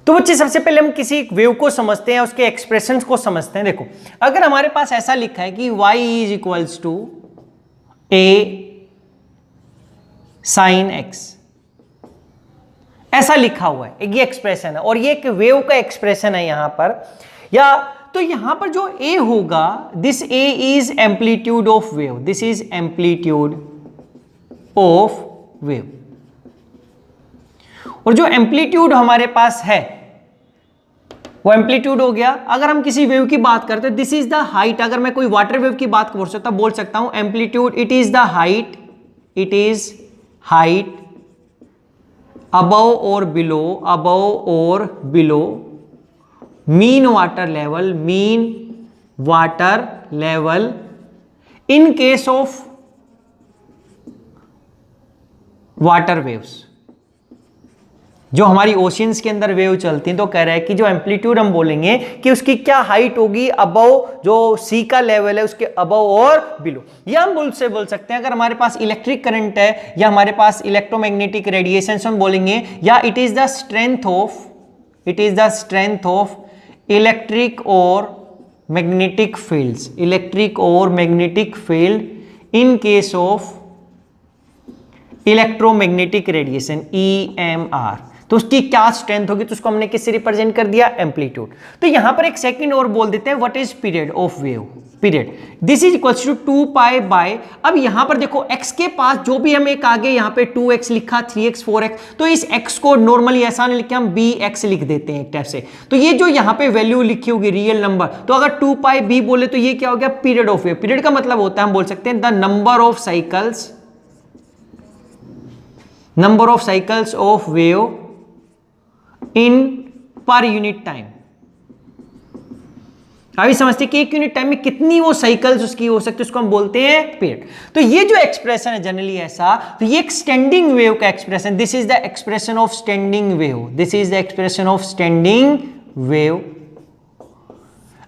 तो बच्चे सबसे पहले हम किसी वेव को समझते हैं, उसके एक्सप्रेशंस को समझते हैं। देखो अगर हमारे पास ऐसा लिखा है कि y is equals to a sin x, ऐसा लिखा हुआ है, ये एक्सप्रेशन है और ये एक वेव का एक्सप्रेशन है यहां पर, या तो यहां पर जो a होगा, this a is amplitude of wave, this is amplitude of wave. और जो एम्पलीट्यूड हमारे पास है वो एम्पलीट्यूड हो गया। अगर हम किसी वेव की बात करते हैं, दिस इज द हाइट, अगर मैं कोई वाटर वेव की बात बोल सकता हूं amplitude, it is the height, it is height above or below mean water level in case of water waves। जो हमारी ओशियंस के अंदर वेव चलती हैं, तो कह रहा है कि जो एम्पलीट्यूड हम बोलेंगे कि उसकी क्या हाइट होगी, अबव जो सी का लेवल है उसके अबव और बिलो। या हम बोल सकते हैं अगर हमारे पास इलेक्ट्रिक करंट है या हमारे पास इलेक्ट्रोमैग्नेटिक रेडिएशन, हम बोलेंगे या it is the strength of electric और magnetic field in case of electromagnetic radiation EMR। तो उसकी क्या स्ट्रेंथ होगी, तो उसको हमने किससे रिप्रेजेंट कर दिया, एम्पलीट्यूड। तो यहां पर एक सेकंड और बोल देते हैं, what is period of wave, period this is equals to 2 pi by, अब यहां पर देखो x के पास जो भी हम एक आगे यहां पे 2x लिखा, 3x 4x, तो इस x को नॉर्मली ऐसा नहीं लिखे, हम bx लिख देते हैं एक टाइप से। तो ये जो यहां पे वैल्यू लिखी होगी रियल नंबर, तो अगर 2 पाई b बोले तो ये क्या हो गया, पीरियड ऑफ वेव। पीरियड का मतलब होता है, हम बोल सकते हैं the number of cycles of wave in पर यूनिट टाइम। अभी समझते कि एक यूनिट टाइम में कितनी वो साइकिल्स उसकी हो सकती है, उसको हम बोलते हैं पीरियड। तो ये जो एक्सप्रेशन है जनरली ऐसा, तो ये एक स्टैंडिंग वेव का expression, this is the expression of standing wave,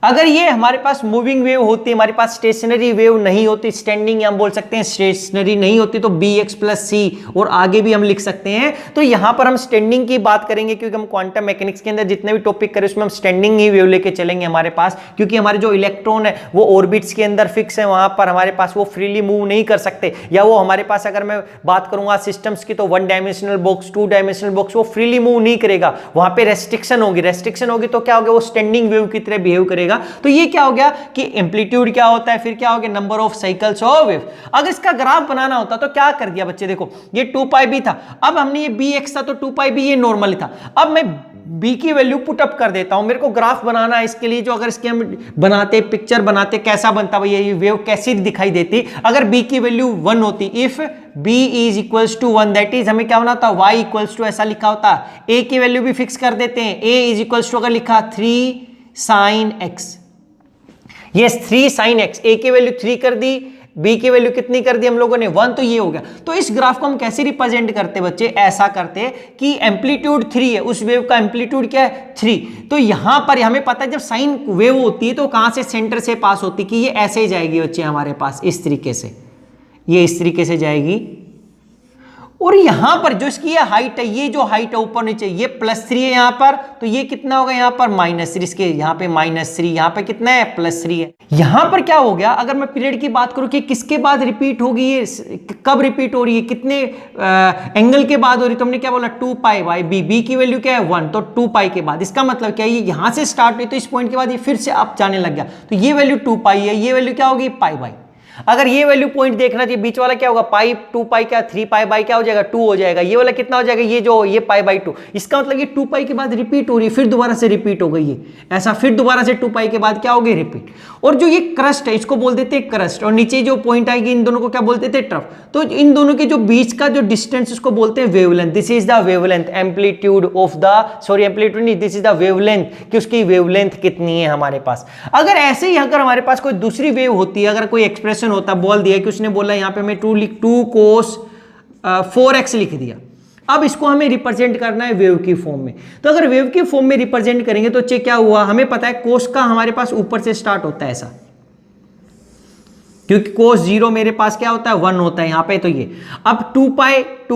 अगर ये हमारे पास मूविंग वेव होती, हमारे पास स्टेशनरी वेव नहीं होती, स्टैंडिंग हम बोल सकते हैं स्टेशनरी नहीं होती, तो bx प्लस सी, और आगे भी हम लिख सकते हैं। तो यहां पर हम स्टैंडिंग की बात करेंगे, क्योंकि हम क्वांटम मैकेनिक्स के अंदर जितने भी टॉपिक करें उसमें हम स्टैंडिंग ही वेव लेके चलेंगे हमारे पास, क्योंकि हमारे जो इलेक्ट्रॉन है वो ऑर्बिट्स के अंदर फिक्स है, वहां पर हमारे पास वो फ्रीली मूव नहीं कर सकते, या वो हमारे पास अगर मैं बात करूंगा सिस्टम्स की, तो 1 डायमेंशनल बॉक्स, 2 डायमेंशनल बॉक्स वो फ्रीली मूव नहीं करेगा, वहां पे रेस्ट्रिक्शन होगी तो क्या होगा, वो स्टैंडिंग वेव की तरह बिहेव करेगा। तो ये क्या हो गया कि एम्पलीट्यूड क्या होता है, फिर क्या हो गया, number of cycles of wave. अगर इसका ग्राफ बनाना होता तो क्या कर दिया बच्चे, देखो ये 2 पाई बी था, अब हमने ये bx था तो 2 पाई बी ये नॉर्मल था, अब मैं b की वैल्यू पुट अप कर देता हूं, मेरे को ग्राफ बनाना है इसके लिए, जो अगर इसके हम बनाते पिक्चर बनाते कैसा बनता भैया, ये वेव कैसी दिखाई देती अगर b की वैल्यू 1 होती, if b is equals to 1, that is हमें क्या होना था, y इक्वल्स टू ऐसा लिखा होता, a की वैल्यू भी फिक्स कर देते हैं, a इज इक्वल्स टू अगर लिखा 3 sin x, ये 3 sin x, a की वैल्यू 3 कर दी, b की वैल्यू कितनी कर दी हम लोगों ने 1, तो ये हो गया। तो इस ग्राफ को हम कैसे रिप्रेजेंट करते बच्चे, ऐसा करते कि एम्पलीट्यूड 3 है, उस वेव का एम्पलीट्यूड क्या है 3, तो यहां पर हमें पता है जब साइन वेव होती है तो कहां से, सेंटर से पास होती, कि ये ऐसे ही जाएगी बच्चे हमारे पास, इस तरीके से, ये इस तरीके से जाएगी, और यहां पर जो इसकी ये हाइट है, ये जो हाइट है ऊपर नीचे, ये +3 है यहां पर, तो ये कितना होगा यहां पर -3, इसके यहां पे -3, यहां पे कितना है +3 है। यहां पर क्या हो गया, अगर मैं पीरियड की बात करूं कि किसके बाद रिपीट होगी, ये कब रिपीट हो रही है, कितने एंगल के बाद हो रही, तो हमने क्या बोला 2 पाई बाई b की वैल्यू क्या है 1, तो 2 पाई के बाद, इसका मतलब क्या है, ये यहां से स्टार्ट हुई तो इस पॉइंट के बाद ये फिर से अप जाने लग गया, तो ये वैल्यू 2 पाई है, ये वैल्यू क्या होगी पाई बाई। अगर ये वैल्यू पॉइंट देखना चाहिए, बीच वाला क्या होगा पाई, 2 पाई क्या 3 पाई बाई क्या हो जाएगा 2 हो जाएगा, ये वाला कितना हो जाएगा, ये जो ये पाई बाई 2, इसका मतलब ये 2 पाई के बाद रिपीट हो रही है, फिर दोबारा से रिपीट हो गई है, ऐसा फिर दोबारा से 2 पाई के बाद क्या हो गई रिपीट। और जो ये क्रस्ट है इसको बोल देते हैं क्रस्ट, और नीचे जो पॉइंट आएगी इन दोनों को क्या बोलते थे ट्रफ, तो इन दोनों के जो बीच का जो डिस्टेंस उसको बोलते हैं wavelength, this is the wavelength, amplitude of the, sorry amplitude नहीं, दिस इज द वेवलेंथ, कि उसकी वेवलेंथ कितनी है हमारे पास। अगर ऐसे ही अगर हमारे पास कोई दूसरी वेव होती है, अगर कोई एक्सप्रेशन होता, बोल दिया कि उसने बोला यहां पे मैं 2 cos 4x लिख दिया, अब इसको हमें रिप्रेजेंट करना है वेव की फॉर्म में, तो अगर वेव की फॉर्म में रिप्रेजेंट करेंगे तो क्या हुआ, हमें पता है कोस का हमारे पास ऊपर से स्टार्ट होता है ऐसा, क्योंकि cos 0 मेरे पास क्या होता है 1 होता है यहां पे। तो ये अब 2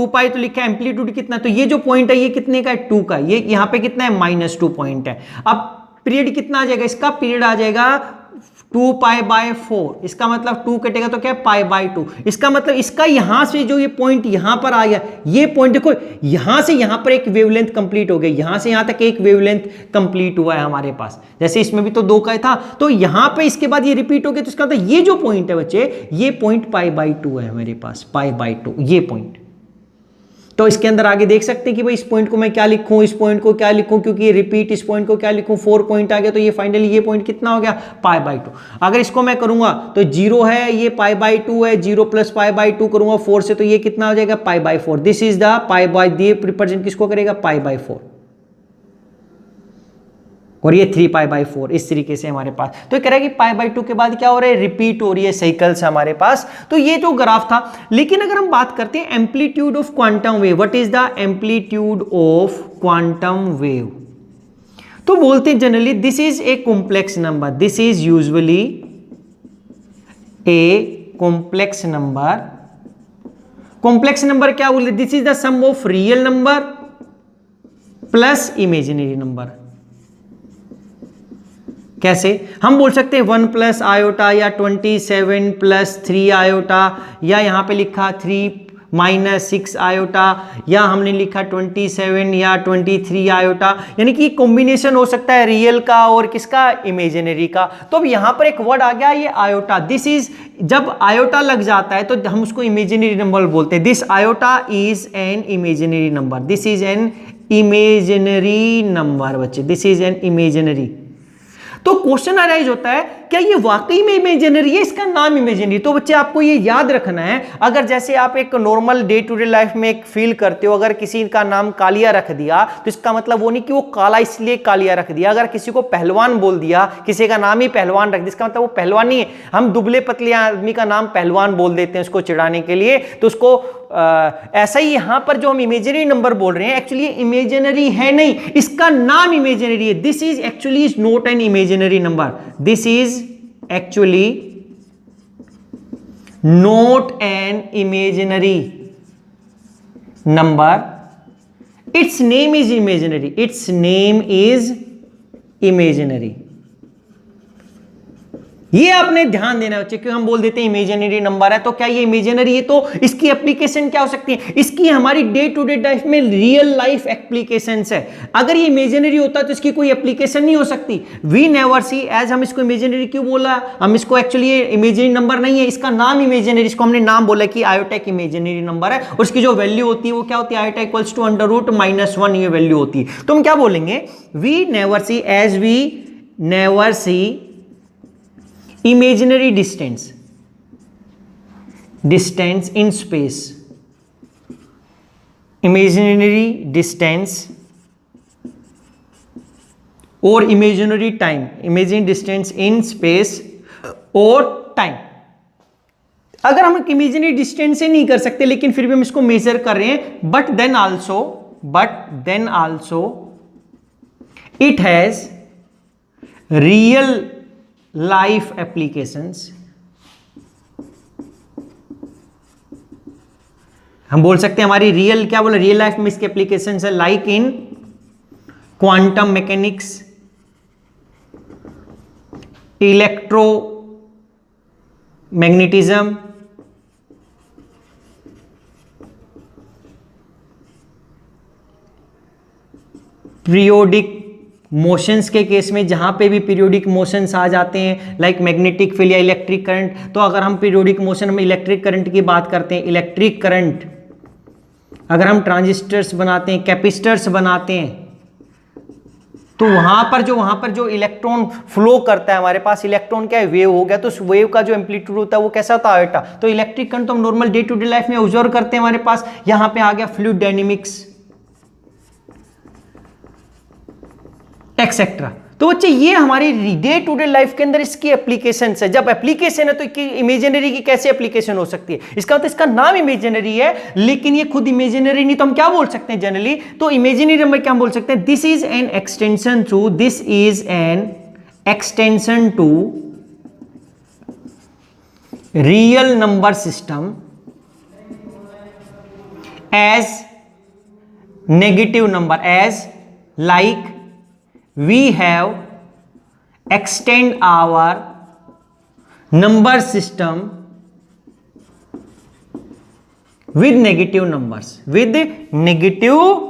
पाई तो लिखा है एम्पलीट्यूड कितना, तो ये जो पॉइंट है ये कितने का है 2 का, ये यहां पे कितना है -2 पॉइंट है। अब पीरियड कितना आ जाएगा, इसका पीरियड आ जाएगा 2π/4, इसका मतलब 2 कटेगा तो क्या है π/2, इसका मतलब इसका यहां से जो ये पॉइंट यहां पर आ गया, ये पॉइंट देखो यहां से यहां पर एक वेवलेंथ कंप्लीट हो गई, यहां से यहां तक एक वेवलेंथ कंप्लीट हुआ है हमारे पास। जैसे इसमें भी तो 2 का था, तो यहां पे इसके बाद ये रिपीट हो गया, तो इसका मतलब ये जो पॉइंट है बच्चे, ये पॉइंट π/2 है मेरे पास, π/2 ये पॉइंट। तो इसके अंदर आगे देख सकते हैं कि भाई इस पॉइंट को मैं क्या लिखूं, इस पॉइंट को क्या लिखूं, क्योंकि ये रिपीट, इस पॉइंट को क्या लिखूं, 4 पॉइंट आ गया, तो ये फाइनली ये पॉइंट कितना हो गया π/2। अगर इसको मैं करूंगा तो 0 है, ये π/2 है, 0 + π/2 करूंगा 4 से, तो ये कितना हो जाएगा π/4। दिस इज द रिप्रेजेंट किसको करेगा π/4, और ये 3π/4 इस तरीके से हमारे पास। तो कह रहा है कि π/2 के बाद क्या हो रहा है, रिपीट हो रही है साइकिल्स हमारे पास। तो ये जो ग्राफ था, लेकिन अगर हम बात करते हैं amplitude of quantum wave, what is the amplitude of quantum wave, तो बोलते हैं generally this is a complex number, this is usually a complex number. Complex number क्या बोलते हैं, this is the sum of real number plus imaginary number. कैसे हम बोल सकते हैं 1 + आयोटा या 27 + 3 आयोटा, या यहां पे लिखा 3 - 6 आयोटा, या हमने लिखा 27 या 23 आयोटा, यानी कि कॉम्बिनेशन हो सकता है रियल का और किसका, इमेजिनरी का। तो अब यहां पर एक वर्ड आ गया ये आयोटा, दिस इज, जब आयोटा लग जाता है तो हम उसको इमेजिनरी नंबर बोलते हैं। This iota is an imaginary number, this is an imaginary number बच्चे, दिस इज एन इमेजिनरी। तो क्वेश्चन अराइज होता है क्या ये वाकई में इमेजिनरी है, इसका नाम इमेजिनरी। तो बच्चे आपको ये याद रखना है, अगर जैसे आप एक normal day to day life में एक फील करते हो, अगर किसी का नाम कालिया रख दिया तो इसका मतलब वो नहीं कि वो काला इसलिए कालिया रख दिया। अगर किसी को पहलवान बोल दिया, किसी का नाम ही पहलवान रख दिया, इसका मतलब वो पहलवान नहीं है। हम दुबले पतले आदमी का नाम पहलवान बोल देते हैं उसको चिढ़ाने के लिए, तो उसको ऐसा ही यहां पर जो हम इमेजिनरी नंबर बोल रहे हैं एक्चुअली इमेजिनरी है नहीं, इसका नाम इमेजिनरी है। This is actually is not an imaginary number, this is actually not an imaginary number, it's name is imaginary, it's name is imaginary. ये आपने ध्यान देना है बच्चे, क्यों हम बोल देते हैं इमेजिनरी नंबर है, तो क्या ये इमेजिनरी है, तो इसकी एप्लीकेशन क्या हो सकती है, इसकी हमारी डे टू डे लाइफ में रियल लाइफ एप्लीकेशंस है। अगर ये इमेजिनरी होता तो इसकी कोई एप्लीकेशन नहीं हो सकती। वी नेवर सी, एज हम इसको इमेजिनरी क्यों बोला, हम इसको एक्चुअली इमेजिनरी नंबर नहीं है, इसका नाम इमेजिनरी, इसको हमने नाम बोला कि आयोटा एक इमेजिनरी नंबर है, और इसकी जो वैल्यू होती है वो क्या होती है, आयोटा इक्वल्स टू √-1 ये वैल्यू होती है। तो हम क्या बोलेंगे, we never see, as we never see imaginary distance in space, imaginary distance or imaginary time, imaginary distance in space or time। अगर हम इमेजिनरी डिस्टेंस से नहीं कर सकते लेकिन फिर भी हम इसको मेजर कर रहे हैं, but then also it has real life applications. हम बोल सकते हैं हमारी रियल, क्या बोला, रियल लाइफ में इसके एप्लीकेशंस है, like in quantum mechanics, electro magnetism, periodic motions के केस में, जहां पे भी पीरियोडिक मोशंस आ जाते हैं लाइक मैग्नेटिक फील्ड या इलेक्ट्रिक करंट, तो अगर हम पीरियोडिक मोशन में इलेक्ट्रिक करंट की बात करते हैं, इलेक्ट्रिक करंट अगर हम ट्रांजिस्टर्स बनाते हैं, कैपेसिटर्स बनाते हैं, तो वहां पर जो इलेक्ट्रॉन फ्लो करता है, हमारे पास इलेक्ट्रॉन क्या है, वेव हो गया, तो उस वेव का जो एम्पलीट्यूड होता है वो कैसा होता है, आयोटा। तो इलेक्ट्रिक करंट तो हम normal day to day life में ऑब्जर्व करते हैं हमारे पास। यहां पे आ गया फ्लूइड डायनेमिक्स एक्सेट्रा। तो बच्चे ये हमारी डे टू डे लाइफ के अंदर इसकी एप्लीकेशन है। जब एप्लीकेशन है तो इमेजिनरी की कैसे एप्लीकेशन हो सकती है, इसका मतलब इसका नाम इमेजिनरी है लेकिन ये खुद इमेजिनरी नहीं, तो हम क्या बोल सकते हैं जनरली, तो इमेजिनरी नंबर क्या बोल सकते हैं, this is an extension to, this is an extension to real number system as negative number, as like we have extend our number system with negative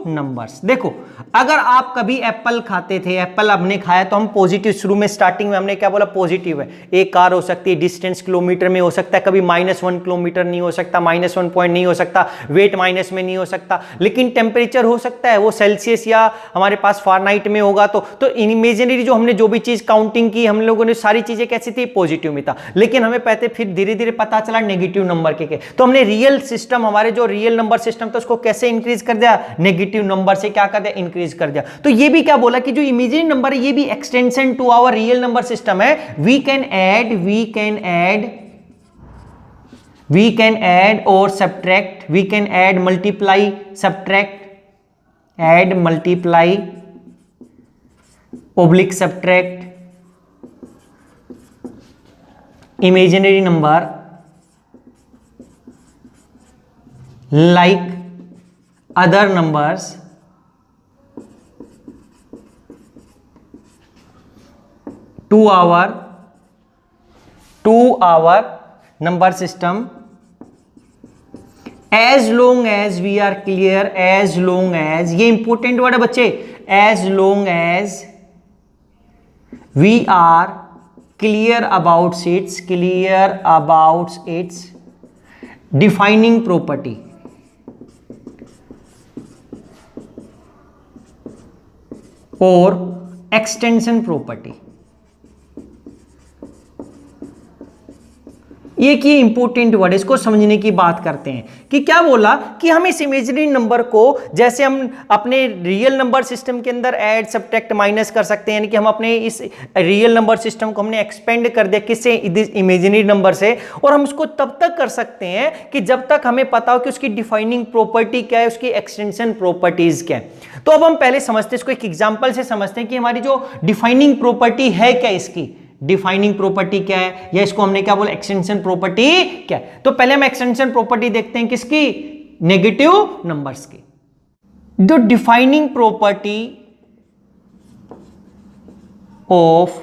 numbers. देखो अगर आप कभी एप्पल खाते थे, एप्पल आपने खाया तो हम पॉजिटिव, शुरू में स्टार्टिंग में हमने क्या बोला, पॉजिटिव है। एक कार हो सकती है, डिस्टेंस किलोमीटर में हो सकता है, कभी -1 किलोमीटर नहीं हो सकता, -1 पॉइंट नहीं हो सकता, वेट माइनस में नहीं हो सकता, लेकिन टेम्परेचर हो सकता है, वो सेल्सियस या हमारे पास फारेनहाइट में होगा। तो इमेजिनरी जो हमने जो भी चीज काउंटिंग की, हम लोगों ने सारी चीजें कैसी थी, पॉजिटिव में था, लेकिन हमें पहले फिर धीरे धीरे पता चला नेगेटिव नंबर के। तो हमने रियल सिस्टम, हमारे जो रियल नंबर सिस्टम था उसको कैसे इंक्रीज कर दिया, नेगेटिव नंबर से क्या कर दिया, इंक्रीज कर दिया। तो ये भी क्या बोला कि जो इमेजिनरी नंबर है ये भी extension to our real number system है। वी कैन ऐड और subtract, we can add, multiply, subtract, add, multiply, oblique subtract imaginary number like other numbers to our number system as long as we are clear, as long as, ये important word है बच्चे, as long as we are clear about its defining property, और extension property. एक ये important word है, इसको समझने की बात करते हैं कि क्या बोला कि हम इस इमेजिनरी नंबर को, जैसे हम अपने रियल नंबर सिस्टम के अंदर ऐड, सब्ट्रैक्ट, माइनस कर सकते हैं, यानी कि हम अपने इस रियल नंबर सिस्टम को हमने एक्सपेंड कर दिया किससे, इमेजिनरी नंबर से। और हम उसको तब तक कर सकते हैं कि जब तक हमें पता हो कि उसकी डिफाइनिंग प्रॉपर्टी क्या है, उसकी एक्सटेंशन प्रॉपर्टीज क्या है। तो अब हम पहले समझते हैं, इसको एक एग्जांपल से समझते हैं कि हमारी जो डिफाइनिंग प्रॉपर्टी है क्या, इसकी डिफाइनिंग प्रॉपर्टी क्या है, या इसको हमने क्या बोला, एक्सटेंशन प्रॉपर्टी क्या है। तो पहले हम एक्सटेंशन प्रॉपर्टी देखते हैं किसकी, नेगेटिव नंबर्स की। The defining property of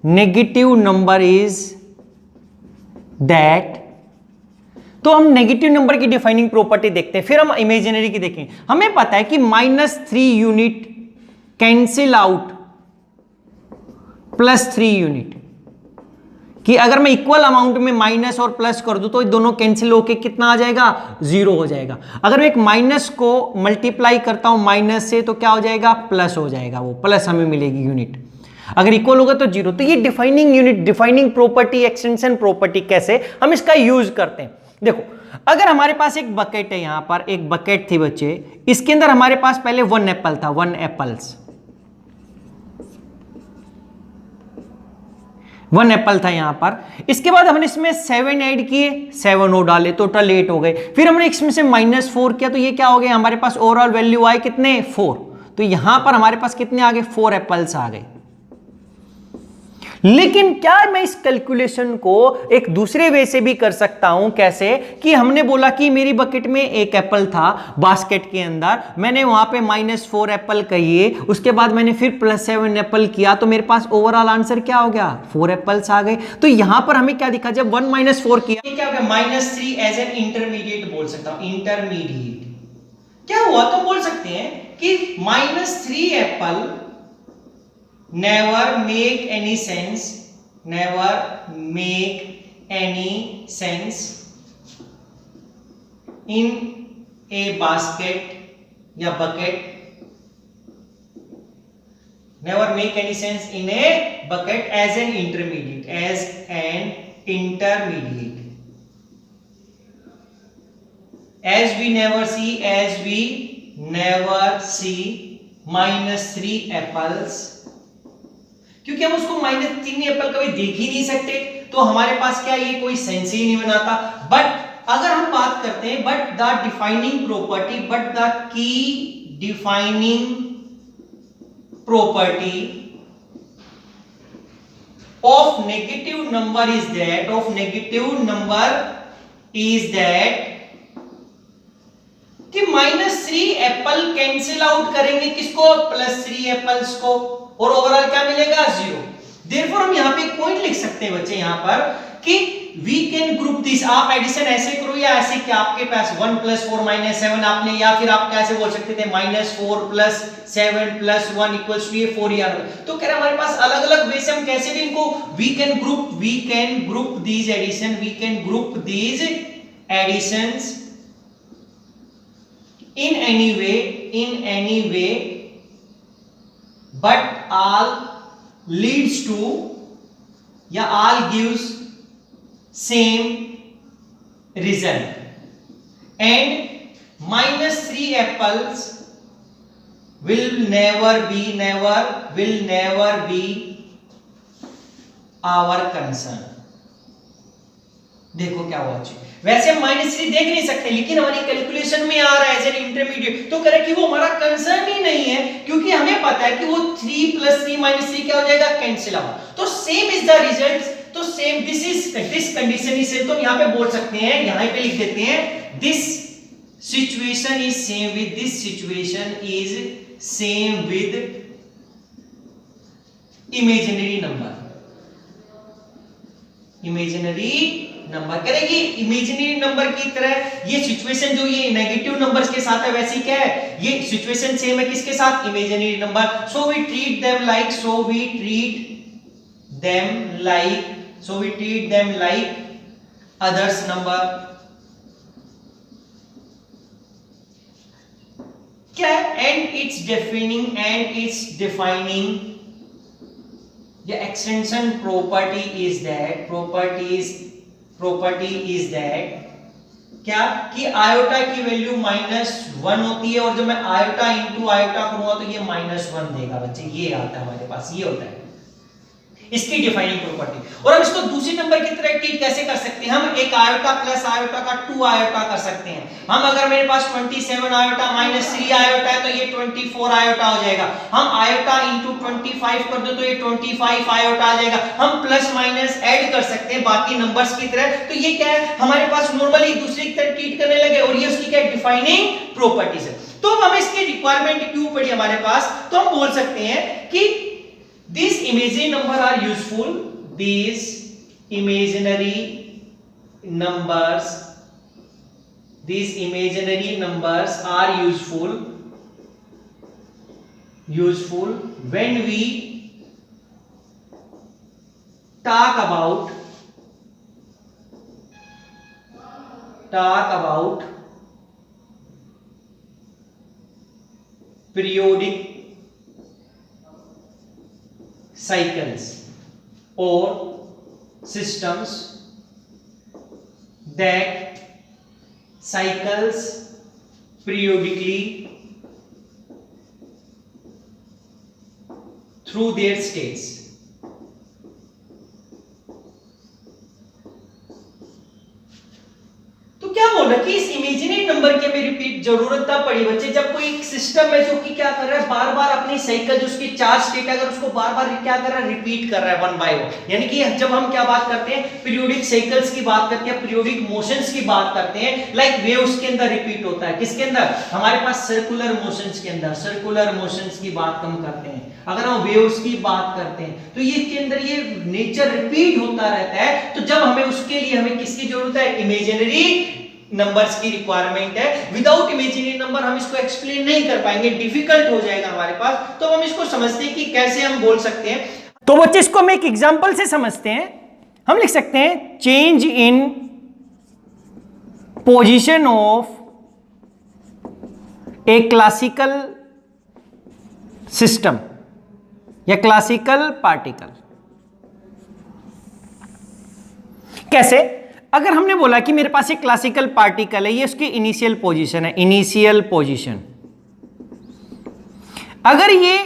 negative number is that, तो हम नेगेटिव नंबर की डिफाइनिंग प्रॉपर्टी देखते हैं, फिर हम इमेजिनरी की देखें। हमें पता है कि -3 यूनिट कैंसिल आउट +3 यूनिट, कि अगर मैं इक्वल अमाउंट में माइनस और प्लस कर दूं तो दोनों कैंसिल होके कितना आ जाएगा, 0 हो जाएगा। अगर मैं एक माइनस को मल्टीप्लाई करता हूं माइनस से तो क्या हो जाएगा, प्लस हो जाएगा, वो प्लस हमें मिलेगी यूनिट। अगर इक्वल होगा तो 0। तो ये defining unit, defining property, extension property कैसे हम इसका यूज करते हैं। देखो अगर हमारे पास एक बकेट है, यहां पर एक बकेट थी बच्चे, इसके अंदर हमारे पास पहले 1 एप्पल था, 1 एप्पल्स, 1 एप्पल था यहां पर। इसके बाद हमने इसमें 7 ऐड किए, 7 और डाले, टोटल 8 हो गए। फिर हमने इसमें से -4 किया, तो ये क्या हो गया, हमारे पास ओवरऑल वैल्यू आए कितने, 4। तो यहां पर हमारे पास कितने आ गए, 4 एप्पल्स आ गए। लेकिन क्या मैं इस कैलकुलेशन को एक दूसरे वे से भी कर सकता हूं, कैसे, कि हमने बोला कि मेरी बकेट में 1 एप्पल था बास्केट के अंदर, मैंने वहां पे -4 एप्पल कहिए, उसके बाद मैंने फिर +7 एप्पल किया, तो मेरे पास ओवरऑल आंसर क्या हो गया, 4 एप्पल्स आ गए। तो यहां पर हमें क्या दिखा, जब 1 - 4 किया, क्या हो गया, -3 एज एन इंटरमीडिएट बोल सकता हूं, इंटरमीडिएट क्या हुआ, तो बोल सकते हैं कि -3 Apple never make any sense in a basket या bucket, never make any sense in a bucket as an intermediate, as we never see -3 apples, क्योंकि हम उसको -3 एप्पल कभी देख ही नहीं सकते, तो हमारे पास क्या, ये कोई सेंस ही नहीं बनाता। बट अगर हम बात करते हैं, but the defining property, but the key defining property of negative number is that कि -3 एप्पल कैंसिल आउट करेंगे किसको, +3 एप्पल्स को, और ओवरऑल क्या मिलेगा 0। देयरफॉर हम यहां पे एक पॉइंट लिख सकते हैं बच्चे यहां पर कि वी कैन ग्रुप दिस। आप एडिशन ऐसे करो या ऐसे कि आपके पास 1 + 4 - 7 आपने, या फिर आप कैसे बोल सकते थे -4 + 7 + 1 = ये 4 यार। तो कह रहा हमारे पास अलग अलग वे से हम कैसे भी इनको we can group these additions in any way but all leads to या all gives same result and -3 apples will never be our concern। देखो क्या हुआ जी, वैसे हम -3 देख नहीं सकते लेकिन हमारी कैलकुलेशन में आ रहा है एज एन इंटरमीडिएट, तो करें कि वो हमारा कंसर्न ही नहीं है क्योंकि हमें पता है कि वो 3 + 3 - 3 क्या हो जाएगा, कैंसिल आउट। तो सेम इज द रिजल्ट, तो same this condition is same. तो यहां पे बोल सकते हैं, यहां पे लिख देते हैं this situation is same with imaginary number करेगी इमेजिनरी नंबर की तरह। ये सिचुएशन जो ये नेगेटिव नंबर्स के साथ है वैसी क्या है, ये सिचुएशन सेम है किसके साथ, imaginary number. So we treat them like others number. क्या and it's defining the extension property is that क्या कि आयोटा की वैल्यू -1 होती है और जब मैं आयोटा इंटू आयोटा करूंगा तो ये -1 देगा बच्चे, ये आता है हमारे पास, ये होता है इसकी डिफाइनिंग प्रॉपर्टी। और हम इसको दूसरी नंबर की तरह ट्रीट कैसे कर सकते हैं, हम एक आयोटा प्लस आयोटा का 2 आयोटा कर सकते हैं। हम अगर मेरे पास 27 आयोटा -3 आयोटा है तो ये 24 आयोटा हो जाएगा। हम आयोटा इंटू 25 कर दो तो ये 25 आयोटा आ जाएगा। हम प्लस माइनस ऐड कर सकते हैं बाकी नंबर्स की तरह। तो ये क्या है, हमारे पास नॉर्मली दूसरी की तरह ट्रीट करने लगे और ये उसकी क्या डिफाइनिंग प्रॉपर्टीज है। तो अब हमें इसकी रिक्वायरमेंट क्यों पड़ी हमारे पास, तो हम बोल सकते हैं कि these imaginary numbers are useful, these imaginary numbers are useful when we talk about periodic cycles or systems that cycles periodically through their states। तो क्या बोल रहा है कि इस इमेजिनरी नंबर की हमें रिपीट जरूरत तब पड़ी बच्चे जब कोई एक सिस्टम है जो कि क्या कर रहा है, बार बार अपनी साइकिल जो उसकी चार स्टेट है अगर उसको बार बार क्या कर रहा है, रिपीट कर रहा है 1 बाय 1। यानी कि जब हम क्या बात करते हैं, पीरियोडिक साइकिल्स की बात करते हैं, पीरियोडिक मोशंस की बात करते हैं, लाइक वेव्स के अंदर रिपीट होता है। किसके अंदर, हमारे पास सर्कुलर मोशंस के अंदर, सर्कुलर मोशंस की बात हम करते हैं। अगर हम वेव्स की बात करते हैं तो ये के अंदर ये नेचर रिपीट होता रहता है। तो जब हमें उसके लिए हमें किसकी जरूरत है, इमेजिनरी नंबर्स की रिक्वायरमेंट है। विदाउट इमेजिनरी नंबर हम इसको एक्सप्लेन नहीं कर पाएंगे, डिफिकल्ट हो जाएगा हमारे पास। तो हम इसको समझते हैं कि कैसे हम बोल सकते हैं। तो बच्चे इसको हम एक एग्जांपल से समझते हैं। हम लिख सकते हैं change in position of A classical system या क्लासिकल पार्टिकल। कैसे, अगर हमने बोला कि मेरे पास एक क्लासिकल पार्टिकल है, ये उसकी इनिशियल पोजीशन है, इनिशियल पोजीशन। अगर ये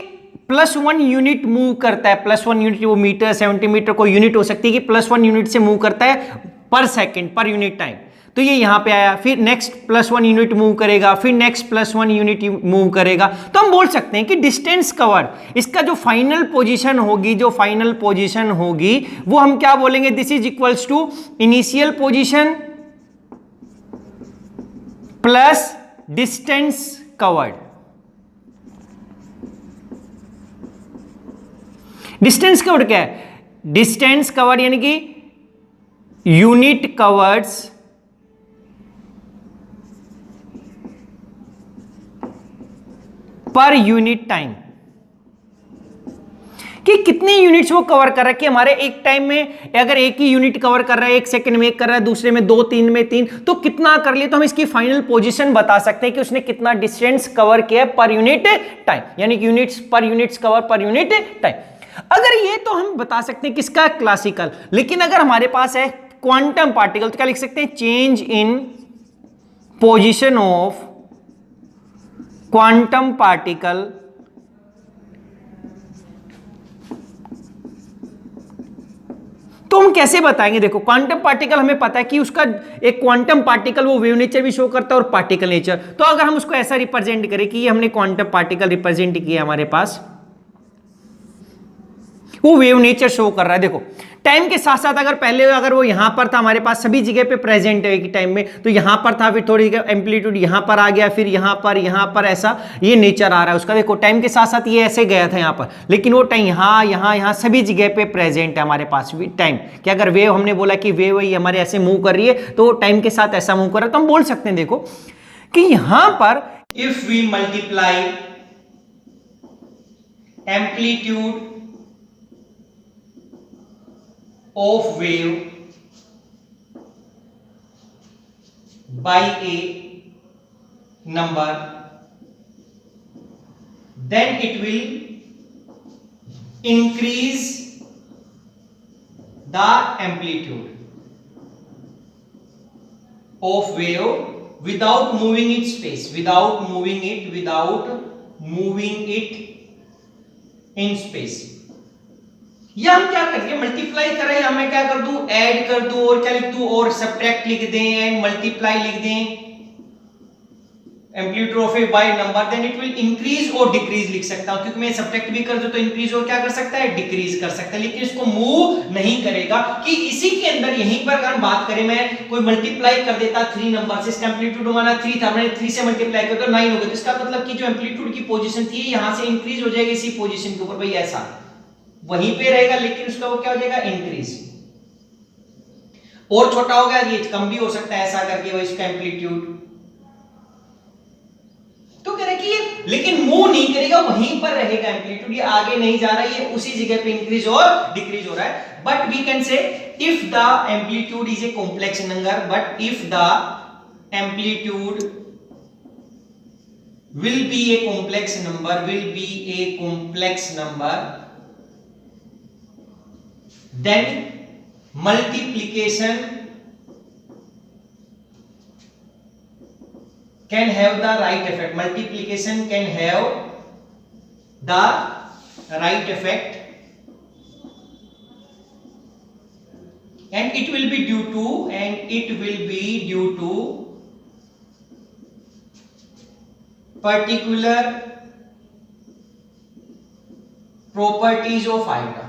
+1 यूनिट मूव करता है, +1 यूनिट, वो मीटर सेंटीमीटर को यूनिट हो सकती है कि +1 यूनिट से मूव करता है पर सेकंड, पर यूनिट टाइम। तो ये यहां पे आया, फिर नेक्स्ट +1 यूनिट मूव करेगा, फिर नेक्स्ट +1 यूनिट मूव करेगा। तो हम बोल सकते हैं कि डिस्टेंस कवर्ड, इसका जो फाइनल पोजीशन होगी, जो फाइनल पोजीशन होगी वो हम क्या बोलेंगे, this is equals to initial position plus distance covered. Distance covered क्या है, डिस्टेंस कवर्ड यानी कि unit covers per unit time, कि कितनी यूनिट्स वो कवर कर रहा है, कि हमारे एक टाइम में अगर एक ही यूनिट कवर कर रहा है, एक सेकंड में एक कर रहा है, दूसरे में 2, 3 में 3, तो कितना कर लिए, तो हम इसकी फाइनल पोजीशन बता सकते हैं कि उसने कितना डिस्टेंस कवर किया पर यूनिट टाइम, यानी कि यूनिट्स पर यूनिट्स कवर पर यूनिट टाइम। अगर ये तो हम बता सकते हैं किसका, क्लासिकल। लेकिन अगर हमारे पास है क्वांटम पार्टिकल तो क्या लिख सकते हैं, change in position of quantum particle तो हम कैसे बताएंगे, देखो क्वांटम पार्टिकल हमें पता है कि उसका एक क्वांटम पार्टिकल वो वेव नेचर भी शो करता है और पार्टिकल नेचर। तो अगर हम उसको ऐसा रिप्रेजेंट करें कि ये हमने क्वांटम पार्टिकल रिप्रेजेंट किया, हमारे पास वो वेव नेचर शो कर रहा है। देखो टाइम के साथ साथ अगर पहले अगर वो यहां पर था, हमारे पास सभी जगह पे प्रेजेंट है कि टाइम में, तो यहां पर था, फिर थोड़ी एम्पलीट्यूड यहां पर आ गया, फिर यहां पर ऐसा ये नेचर आ रहा है उसका। देखो टाइम के साथ साथ ये ऐसे गया था यहां पर, लेकिन वो टाइम यहां सभी जगह पे प्रेजेंट है हमारे पास टाइम। कि अगर वेव हमने बोला कि वेव ही हमारे ऐसे मूव कर रही है, तो टाइम के साथ ऐसा मूव कर रहा है, तो हम बोल सकते हैं देखो कि यहां पर if we multiply amplitude of wave by a number, then it will increase the amplitude of wave without moving its space, without moving it in space। या हम क्या करेंगे, मल्टीप्लाई करें, या मैं क्या कर दूं, ऐड कर दूं, और क्या लिख दूं, और सब्ट्रैक्ट लिख दें, एंड मल्टीप्लाई लिख दें amplitude of a by number, then it will increase और डिक्रीज लिख सकता हूं, क्योंकि मैं सब्ट्रैक्ट भी कर दूं तो इंक्रीज और क्या कर सकता है, डिक्रीज कर सकता है, लेकिन इसको मूव नहीं करेगा। कि इसी के अंदर यहीं पर अगर हम बात करें, मैं कोई मल्टीप्लाई कर देता 3 नंबर से, इसका एम्पलीट्यूड हमारा 3 था, मैंने 3 से मल्टीप्लाई कर दिया 9 हो गया, तो इसका मतलब कि जो एम्पलीट्यूड की पोजीशन थी यहां से इंक्रीज हो जाएगी इसी पोजीशन के ऊपर, भाई ऐसा वहीं पे रहेगा, लेकिन उसका वो क्या हो जाएगा, इंक्रीज, और छोटा हो गया, ये कम भी हो सकता है ऐसा करके वो इसका एम्पलीट्यूड। तो कह रहे कि ये लेकिन मूव नहीं करेगा, वहीं पर रहेगा एम्पलीट्यूड, ये आगे नहीं जा रहा है, ये उसी जगह पे इंक्रीज और डिक्रीज हो रहा है। But we can say if the amplitude is a complex number, but if the amplitude will be a complex number, then multiplication can have the right effect, and it will be due to particular properties of iota।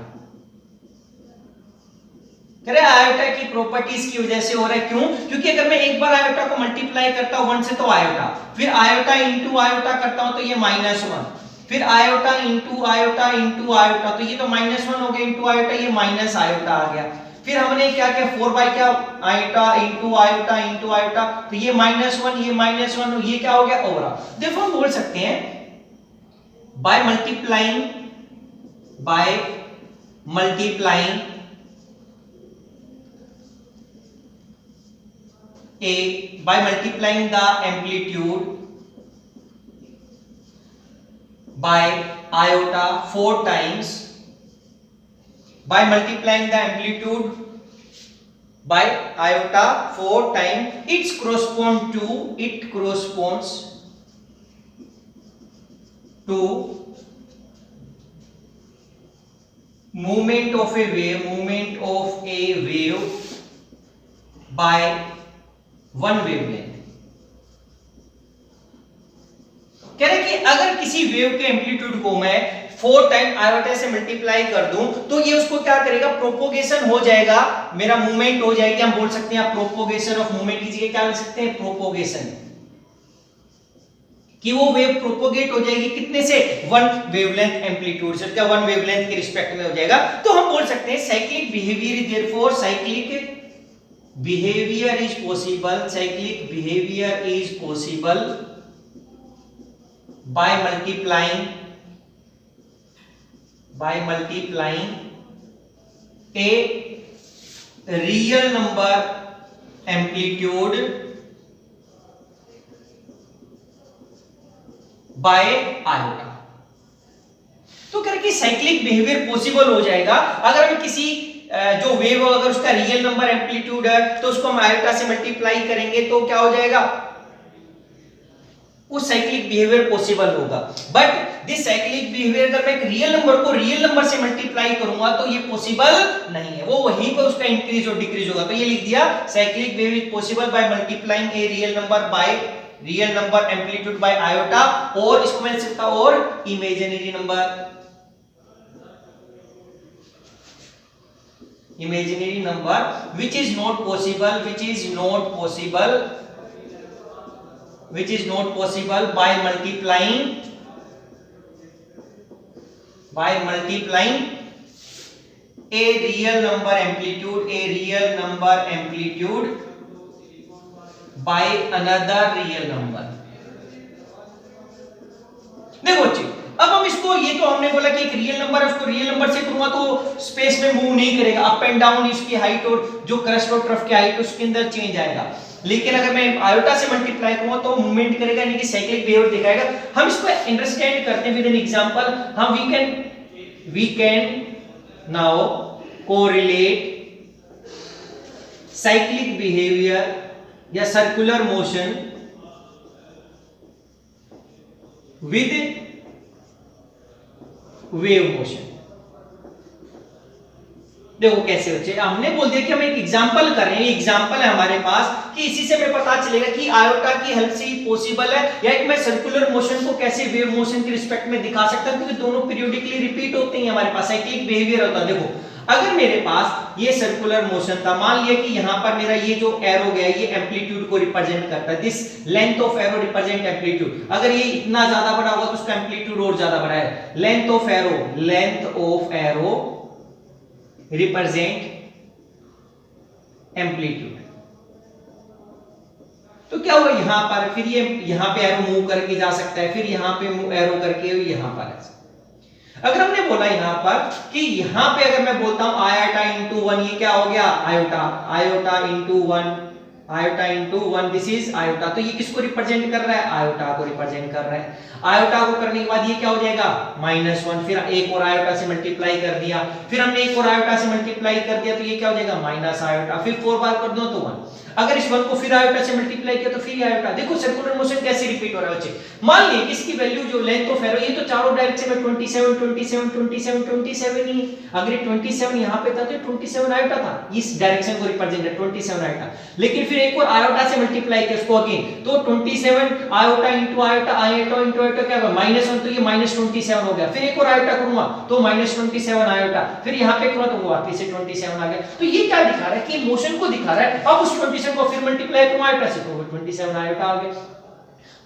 कह रहे iota की properties की वजह से हो रहा है, क्यों, क्योंकि अगर मैं एक बार आयोटा को मल्टीप्लाई करता हूं 1 से तो आयोटा, फिर आयोटा इंटू आयोटा करता हूं तो ये -1, फिर iota into iota into iota, तो ये तो -1 हो गया, इंटू आयोटा ये माइनस आयोटा आ गया, फिर हमने क्या किया 4 क्या आयोटा इंटू आयोटा, तो ये -1 ये -1, ये क्या हो गया ओवर। देखो हम बोल सकते हैं by multiplying by multiplying the amplitude by iota 4 times, by multiplying the amplitude by iota 4 times, it corresponds to movement of a wave by one wavelength. कह रहे कि अगर किसी वेव के एम्पलीट्यूड को मैं 4 टाइम आयोटा से मल्टीप्लाई कर दूं तो ये उसको क्या करेगा, प्रोपोगेशन हो जाएगा, मेरा मूवमेंट हो जाएगी। हम बोल सकते हैं प्रोपोगेशन ऑफ मूवमेंट की जगह क्या लिख सकते हैं, प्रोपोगेशन, कि वो वेव प्रोपोगेट हो जाएगी कितने से, वन वेवलेंथ एम्पलीट्यूड से, क्या वन वेवलेंथ के रिस्पेक्ट में हो जाएगा। तो हम बोल सकते हैं cyclic behaviour, therefore cyclic behaviour is possible, cyclic behaviour is possible by multiplying a real number amplitude by iota। तो कर कि साइक्लिक बिहेवियर पॉसिबल हो जाएगा अगर हम किसी जो वेव अगर उसका रियल नंबर एम्पलीट्यूड है तो उसको हम आयोटा से मल्टीप्लाई करेंगे तो क्या हो जाएगा, वो साइक्लिक बिहेवियर पॉसिबल होगा। बट दिस साइक्लिक बिहेवियर अगर मैं एक रियल नंबर को रियल नंबर से मल्टीप्लाई करूंगा तो ये पॉसिबल नहीं है, वो वहीं पर उसका इंक्रीज और डिक्रीज होगा। तो ये लिख दिया cyclic behaviour possible by multiplying a real number amplitude by iota, और इसको मैं लिख सकता हूं और imaginary number which is not possible by multiplying a real number amplitude by another real number। देखो बच्चे, अब हम इसको, ये तो हमने बोला कि एक रियल नंबर है, उसको रियल नंबर से करूंगा तो स्पेस में मूव नहीं करेगा, अप एंड डाउन इसकी हाइट और जो क्रस्ट और ट्रफ की हाइट उसके अंदर चेंज आएगा। लेकिन अगर मैं आयोटा से मल्टीप्लाई करूंगा तो मूवमेंट करेगा, यानी कि साइक्लिक बिहेवियर दिखाएगा। हम इसको अंडरस्टैंड करते हैं विद एन एग्जांपल। हम we can now correlate cyclic behaviour या circular motion with wave motion. देखो कैसे बच्चे, हमने बोल दिया कि हम एक एग्जांपल कर रहे हैं, एग्जांपल है हमारे पास कि इसी से हमें पता चलेगा कि आयोटा की हेल्प से ही पॉसिबल है, या एक मैं सर्कुलर मोशन को कैसे वेव मोशन के रिस्पेक्ट में दिखा सकता हूं, क्योंकि दोनों पीरियोडिकली रिपीट होते हैं, हमारे पास साइक्लिक बिहेवियर होता है। देखो अगर मेरे पास ये सर्कुलर मोशन था, मान लिया कि यहां पर मेरा ये जो एरो गया ये एम्पलीट्यूड को रिप्रेजेंट करता है, this length of arrow represent amplitude. अगर ये इतना ज्यादा बड़ा होगा तो उसका एम्पलीट्यूड और ज्यादा बड़ा है। Length of arrow represent amplitude. तो क्या हुआ यहां पर, फिर ये यहां पे एरो मूव करके जा सकता है, फिर यहां पे एरो करके यहां पर है। अगर हमने बोला यहां पर कि यहां पे अगर मैं बोलता हूं आयोटा इंटू 1, ये क्या हो गया, iota into 1, this is iota. तो ये किसको रिप्रेजेंट कर रहा है, आयोटा को रिप्रेजेंट कर रहा है। आयोटा को करने के बाद ये क्या हो जाएगा, -1, फिर एक और आयोटा से मल्टीप्लाई कर दिया, फिर हमने एक और आयोटा से मल्टीप्लाई कर दिया तो ये क्या हो जाएगा, माइनस आयोटा, फिर 4 बार कर दो तो 1। अगर इस 1 को फिर आयोटा से मल्टीप्लाई किया तो फिर आयोटा। देखो सर्कुलर मोशन कैसे रिपीट हो रहा है बच्चे। मान लीजिए इसकी वैल्यू जो लेंथ ऑफ एरो, ये तो चारों डायरेक्शन में 27 ही। अगर ये 27 यहां पे था तो 27 आयोटा था, इस डायरेक्शन को रिप्रेजेंट है 27 आयोटा। लेकिन फिर एक और आयोटा से मल्टीप्लाई किया उसको अगेन, तो 27 आयोटा इंटू आयोटा क्या होगा, -1, तो ये -27 हो गया। फिर एक और आयोटा करूंगा तो -27 आयोटा, फिर यहां पे करूंगा तो वापस से 27 आ गया। तो ये क्या दिखा रहा है कि मोशन को दिखा रहा है। अब उस 27 को फिर मल्टीप्लाई करूं आयोटा से तो 27 आयोटा आ गया।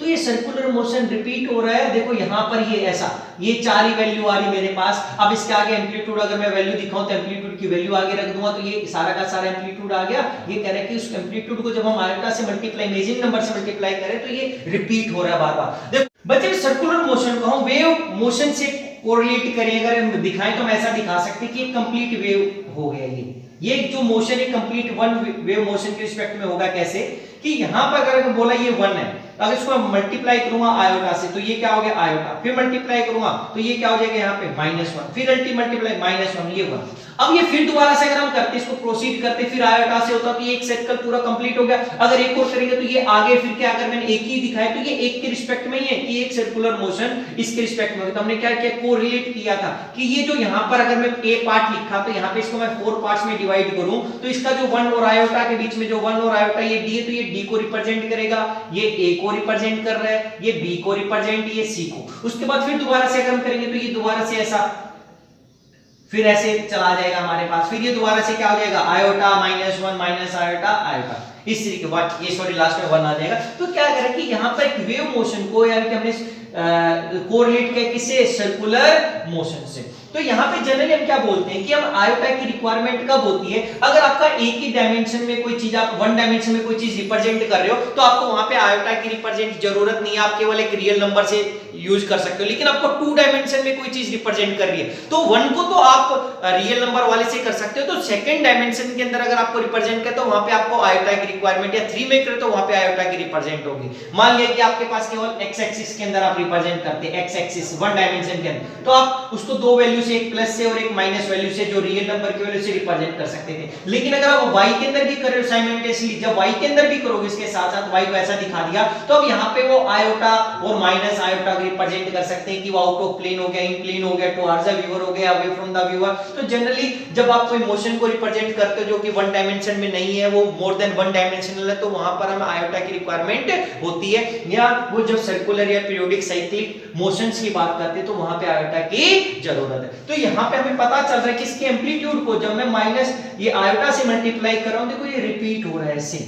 तो ये सर्कुलर मोशन रिपीट हो रहा है। देखो यहां पर ये ऐसा, ये 4 ही वैल्यू आ रही मेरे पास। अब इसके आगे एम्पलीट्यूड अगर मैं वैल्यू दिखाऊं तो एम्पलीट्यूड की वैल्यू आगे रख दूंगा तो ये सारा का सारा एम्पलीट्यूड आ गया। ये कह रहा है कि उस एम्पलीट्यूड को जब हम आयोटा से मल्टीप्लाई, इमेजिनरी नंबर से मल्टीप्लाई करें तो ये रिपीट हो रहा है बार-बार। देखो बच्चे सर्कुलर मोशन को हम वेव मोशन से कोरिलेट करें, अगर हम दिखाएं तो हम ऐसा दिखा सकते हैं कि एक कंप्लीट वेव हो गया। ये जो मोशन है कंप्लीट वन वेव मोशन के रिस्पेक्ट में होगा। कैसे कि यहां पर अगर बोला ये 1 है अगर इसको मैं मल्टीप्लाई करूंगा आयोटा से तो ये क्या हो गया आयोटा, फिर मल्टीप्लाई करूंगा तो ये क्या हो जाएगा यहाँ पे -1, फिर अल्टी मल्टीप्लाई -1, ये 1। अब ये फिर दोबारा से अगर हम करते इसको प्रोसीड करते फिर आयोटा से होता तो ये एक सर्कल पूरा कंप्लीट हो गया। अगर एक और करेंगे तो ये आगे फिर क्या, अगर मैंने एक ही दिखाया तो ये एक के रिस्पेक्ट में ही है कि एक सर्कुलर मोशन इसके रिस्पेक्ट में। तो हमने क्या किया, कोरिलेट किया था कि ये जो यहाँ पर अगर मैं ए पार्ट लिखा तो यहाँ पे इसको मैं 4 पार्ट्स में डिवाइड करूं तो इसका जो 1 और आयोटा के बीच में जो 1 और आयोटा ये डी है तो ये डी को रिप्रेजेंट करेगा, ये ए को रिप्रेजेंट कर रहा है, ये बी को रिप्रेजेंट, ये सी को। उसके बाद फिर दोबारा से अगर हम करेंगे तो ये दोबारा से ऐसा फिर ऐसे चला जाएगा हमारे पास, फिर ये दोबारा से क्या हो जाएगा आयोटा -1 माइनस आयोटा आयोटा, इस तरीके बाद ये सॉरी लास्ट में 1 आ जाएगा। तो क्या करें कि यहाँ पर एक वेव मोशन को यानी कि हमने कोरिलेट किया किससे, सर्कुलर मोशन से। तो यहाँ पे जनरली हम क्या बोलते हैं कि हम आयोटा की रिक्वायरमेंट कब होती है, अगर आपका एक ही डायमेंशन में कोई चीज, आप 1 डायमेंशन में कोई चीज रिप्रेजेंट कर रहे हो तो आपको वहां पे आयोटा की रिप्रेजेंट जरूरत नहीं है, आप केवल एक रियल नंबर से यूज कर सकते हो। लेकिन आपको 2 डायमेंशन में कोई चीज रिप्रेजेंट कर रही है तो 1 को तो आप रियल नंबर वाले से कर सकते हो, तो सेकंड डायमेंशन के अंदर अगर आपको रिप्रेजेंट करते हो वहां पे आपको आयोटा की रिक्वायरमेंट, या 3 में करे तो वहां पे आयोटा की रिप्रेजेंट होगी। मान लिया कि आपके पास केवल एक्स एक्सिस के अंदर आप रिप्रेजेंट करते हैं, एक्स एक्सिस 1 डायमेंशन के अंदर, तो आप उसको 2 वैल्यू से, एक प्लस से और एक माइनस वैल्यू से, जो रियल नंबर की वैल्यू से रिप्रेजेंट कर सकते थे। लेकिन अगर आप y के अंदर भी कर रहे हो साइमल्टेनियसली, जब y के अंदर भी करोगे इसके साथ साथ y को ऐसा दिखा दिया तो अब यहाँ पे वो आयोटा और माइनस आयोटा को रिप्रेजेंट कर सकते हैं कि वो आउट ऑफ प्लेन हो गया, इन प्लेन हो गया, टुवर्ड्स द व्यूअर हो गया, अवे फ्रॉम द व्यूअर। तो जनरली जब आप कोई मोशन को रिप्रेजेंट करते हो जो कि 1 डायमेंशन में नहीं है, वो मोर देन 1 डायमेंशनल है, तो वहां पर हमें आयोटा की रिक्वायरमेंट होती है। या वो जब सर्कुलर या पीरियोडिक साइक्लिक मोशंस की बात करते हैं तो वहां पे आयोटा की जरूरत है। तो यहाँ पे हमें पता चल रहा है कि इसके एम्पलीट्यूड को जब मैं माइनस ये आयोटा से मल्टीप्लाई कर रहा हूं, देखो ये रिपीट हो रहा है, ऐसे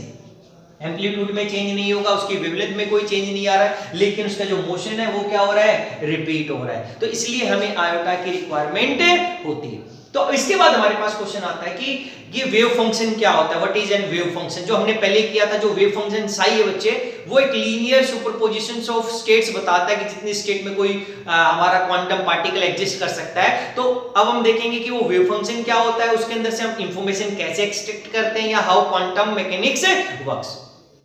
एम्पलीट्यूड में चेंज नहीं होगा, उसकी वेवलेंथ में कोई चेंज नहीं आ रहा है, लेकिन उसका जो मोशन है वो क्या हो रहा है, रिपीट हो रहा है। तो इसलिए हमें आयोटा की रिक्वायरमेंट होती है। तो इसके बाद हमारे पास क्वेश्चन आता है कि ये वेव फंक्शन क्या होता है, what is an wave function. जो हमने पहले किया था, जो वेव फंक्शन साई है बच्चे, वो एक लीनियर सुपरपोजिशंस ऑफ स्टेट्स बताता है कि जितनी स्टेट में कोई हमारा क्वांटम पार्टिकल एग्जिस्ट कर सकता है। तो अब हम देखेंगे कि वो वेव फंक्शन क्या होता है, उसके अंदर से हम इंफॉर्मेशन कैसे एक्सट्रैक्ट करते हैं, या हाउ क्वांटम मैकेनिक्स वर्क्स।